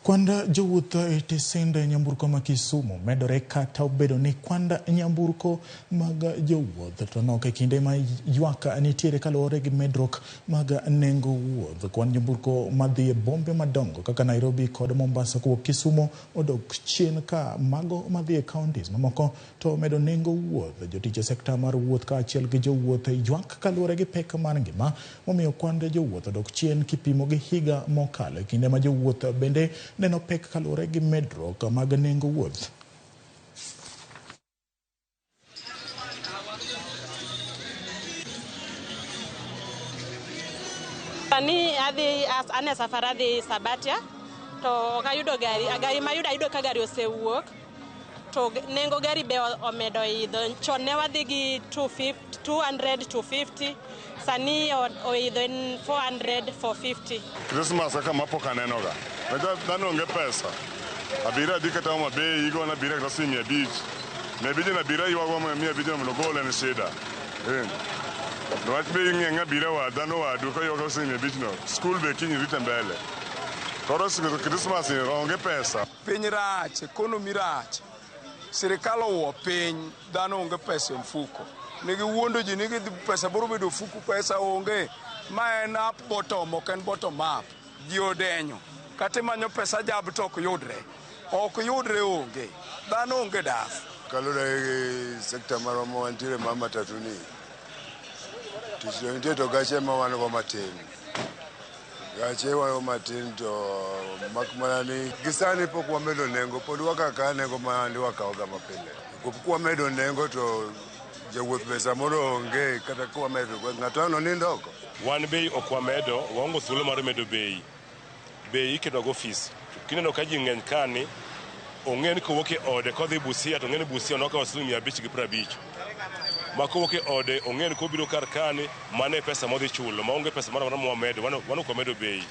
Kwanda jowuoth e tesend nyamburko ma Kisumu medore kata obedo ni kwanda nyamburko mag jowuoth to nok e kinde ma ywak nitiere kaluwore gi medruok mag nengo wuoth. Kwan nyamburko madhi e bombe madongo kaka Nairobi kod Mombasa kowuok Kisumu odok chien ka mago madhi e counties mamoko to medo nengo wuoth. Jotich e sekta mar wuoth kaachiel gi jowuoth ywak kaluwore gi pek mar ngima momiyo kwanda jowuoth odok chien kipimo gi higa mokalo e kinde ma jowuoth bende neno pek kaluwore gi medruok mag nengo wuoth. Ani adhi ane safar adhi Sabatia to kayudo gari mayudo ka gari osewuok to nengo gari be omedo idho. Chon ne wadhi gi 200 250 sani oidho 400 450. Christmas kaka mapok anenoga. Dhano onge pesa. Abira dhi kata Homa Bay igona abira kata simu 500. Mebiji na abira yuago mia abija mondo gole ni shida. Nwach be ing'e abira wa dhano wadu ka yuago simu 500 no. School be kinyi rite mbele. Koro Christmas onge pesa. Piny rach, economy rach. Sirikal owuo piny, dhano onge pesa e mfuko. Nigi wuondo ji nigi pesa boro bedo fuku pesa onge. Ma en up bottom, ok en bottom up. Ji odenyo. Kata manyo pesa jab to ok yudre. Ok yudre onge. Dhano onge daf. Kalure sekta marwa mwantiere mama tatuni. Tishonite to gache ma wan go matin. Gache wan go matin to makmana ni gisani pok wamedo nengo pod wakaka nengo ma ndi wakaoga mapile. Pok wamedo nengo to jowuoth pesa moro onge kata kwa medo ng'ato ano ni ndoko. Wan bei okwamedo waongo thuolo mar medo bei. Bei ikedo go office. Kineno ka ji ng'eny kani ong'e ni kowuok e ode kodhi Busia to ng'e ni Busia nokawo siling 550. Ma kowuok e ode ong'e ni kobiro kar kani mane pesa modhi chulo maonge pesa moro amora mwamedo wan ok wamedo bei.